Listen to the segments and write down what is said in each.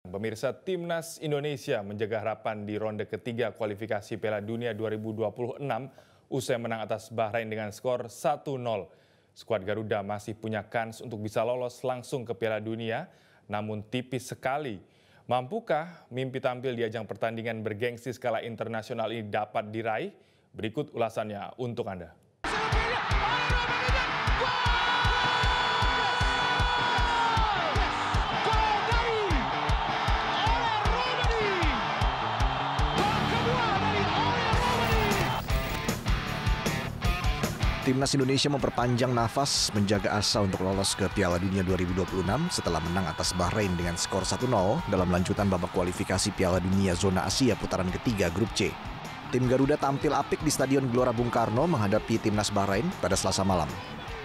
Pemirsa, Timnas Indonesia menjaga harapan di ronde ketiga kualifikasi Piala Dunia 2026 usai menang atas Bahrain dengan skor 1-0. Skuad Garuda masih punya kans untuk bisa lolos langsung ke Piala Dunia, namun tipis sekali. Mampukah mimpi tampil di ajang pertandingan bergengsi skala internasional ini dapat diraih? Berikut ulasannya untuk Anda. Timnas Indonesia memperpanjang nafas menjaga asa untuk lolos ke Piala Dunia 2026 setelah menang atas Bahrain dengan skor 1-0 dalam lanjutan babak kualifikasi Piala Dunia Zona Asia putaran ketiga Grup C. Tim Garuda tampil apik di Stadion Gelora Bung Karno menghadapi Timnas Bahrain pada Selasa malam.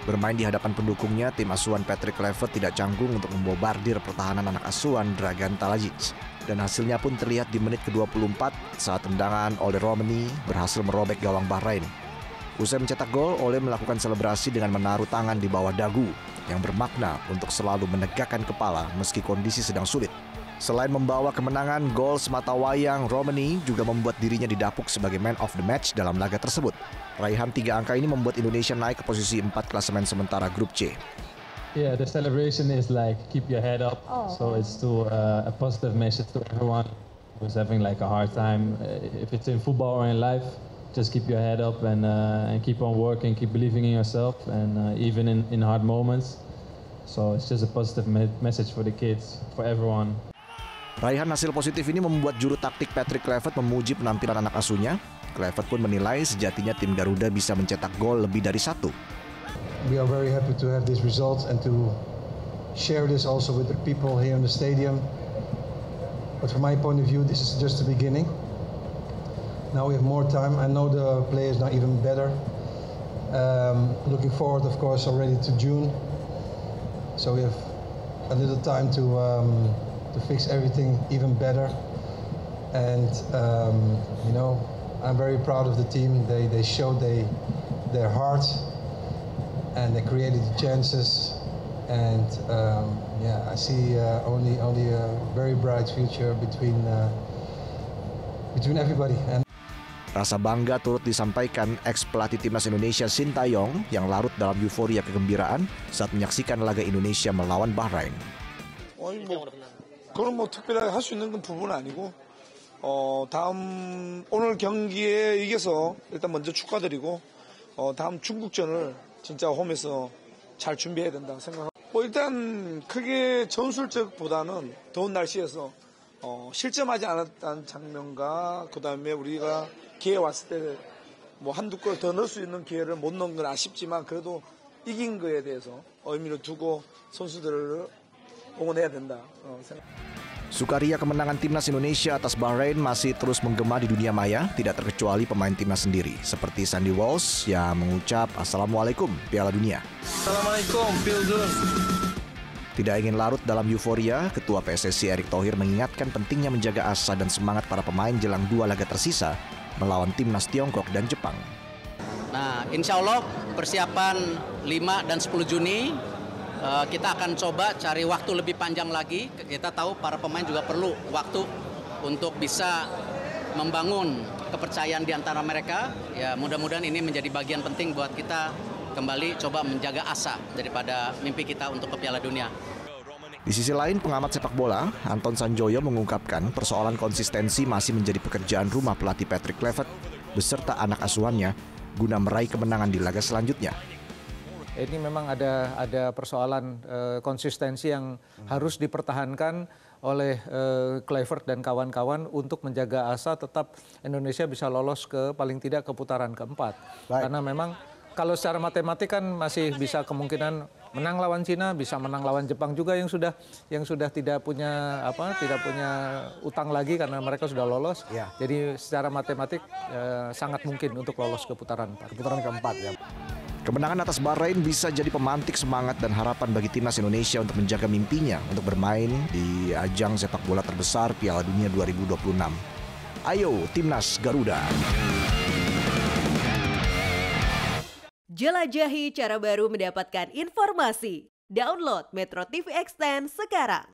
Bermain di hadapan pendukungnya, tim asuhan Patrick Kluivert tidak canggung untuk membobardir pertahanan anak asuhan Dragan Talajic. Dan hasilnya pun terlihat di menit ke-24 saat tendangan Ole Romani berhasil merobek gawang Bahrain. Usai mencetak gol, Ole melakukan selebrasi dengan menaruh tangan di bawah dagu yang bermakna untuk selalu menegakkan kepala meski kondisi sedang sulit. Selain membawa kemenangan, gol sematawayang Romani juga membuat dirinya didapuk sebagai man of the match dalam laga tersebut. Raihan 3 angka ini membuat Indonesia naik ke posisi 4 klasemen sementara Grup C. Yeah, the celebration is like keep your head up. So it's to a positive message to everyone who's having like a hard time. If it's in football or in life, just keep your head up and keep on working, keep believing in yourself, and even in hard moments. So it's just a positive message for the kids, for everyone. Raihan hasil positif ini membuat juru taktik Patrick Kluivert memuji penampilan anak asuhnya. Kluivert pun menilai sejatinya tim Garuda bisa mencetak gol lebih dari 1. We are very happy to have these results and to share this also with the people here in the stadium. But from my point of view, this is just the beginning. Now we have more time. I know the players now even better. Looking forward, of course, already to June. So we have a little time to fix everything even better. And you know, I'm very proud of the team. They showed their heart, and they created chances. And yeah, I see only a very bright future between everybody. Rasa bangga turut disampaikan ex-pelatih Timnas Indonesia Sintayong yang larut dalam euforia kegembiraan saat menyaksikan laga Indonesia melawan Bahrain. 그건 뭐 특별하게 할 수 있는 건 부분은 아니고 다음 오늘 경기에 이겨서 일단 먼저 축하드리고 다음 중국전을 진짜 홈에서 잘 준비해야 된다 생각하고 일단 크게 전술적보다는 더운 날씨에서 실점하지 않았다는 장면과 그다음에 우리가 기회 왔을 때 뭐 한두 골 더 넣을 수 있는 기회를 못 넣은 건 아쉽지만 그래도 이긴 거에 대해서 의미를 두고 선수들을 응원해야 된다 생각. Sukaria kemenangan Timnas Indonesia atas Bahrain masih terus menggema di dunia maya, tidak terkecuali pemain timnas sendiri, seperti Sandy Walsh yang mengucap Assalamualaikum Piala Dunia. Assalamualaikum, feel good. Tidak ingin larut dalam euforia, Ketua PSSI Erick Thohir mengingatkan pentingnya menjaga asa dan semangat para pemain jelang 2 laga tersisa melawan Timnas Tiongkok dan Jepang. Nah, insya Allah persiapan 5 dan 10 Juni kita akan coba cari waktu lebih panjang lagi. Kita tahu para pemain juga perlu waktu untuk bisa membangun kepercayaan di antara mereka. Ya, mudah-mudahan ini menjadi bagian penting buat kita kembali coba menjaga asa daripada mimpi kita untuk ke Piala Dunia. Di sisi lain, pengamat sepak bola, Anton Sanjoyo mengungkapkan persoalan konsistensi masih menjadi pekerjaan rumah pelatih Patrick Kluivert beserta anak asuhannya guna meraih kemenangan di laga selanjutnya. Ini memang ada persoalan konsistensi yang harus dipertahankan oleh Kluivert dan kawan-kawan untuk menjaga asa tetap Indonesia bisa lolos ke paling tidak ke putaran keempat. Karena memang kalau secara matematik kan masih bisa kemungkinan menang lawan Cina, bisa menang lawan Jepang juga yang sudah tidak punya utang lagi karena mereka sudah lolos. Ya. Jadi secara matematik sangat mungkin untuk lolos ke putaran keempat ya. Kemenangan atas Bahrain bisa jadi pemantik semangat dan harapan bagi Timnas Indonesia untuk menjaga mimpinya untuk bermain di ajang sepak bola terbesar Piala Dunia 2026. Ayo Timnas Garuda! Jelajahi cara baru mendapatkan informasi. Download Metro TV Extend sekarang.